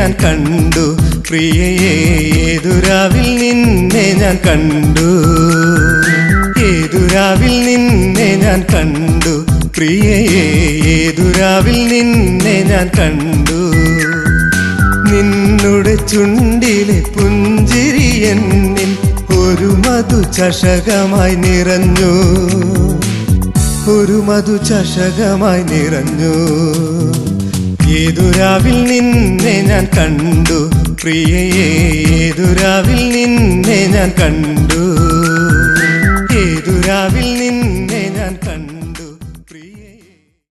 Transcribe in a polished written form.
ഞാൻ കണ്ടു പ്രിയയേ ഏതുരാവിൽ നിന്നെ ഞാൻ കണ്ടു ഏതുരാവിൽ നിന്നെ ഞാൻ കണ്ടു പ്രിയയേ ഏതുരാവിൽ നിന്നെ ഞാൻ കണ്ടു നിന്നുടെ ചുണ്ടിലെ പുഞ്ചിരി എന്നിൽ ഒരു മധുചഷകമായി നിറഞ്ഞു ഒരു മധുചഷകമായി നിറഞ്ഞു ഏതുരാവിൽ നിന്നെ ഞാൻ കണ്ടു പ്രിയയേ ഏതുരാവിൽ നിന്നെ ഞാൻ കണ്ടു ഏതുരാവിൽ നിന്നെ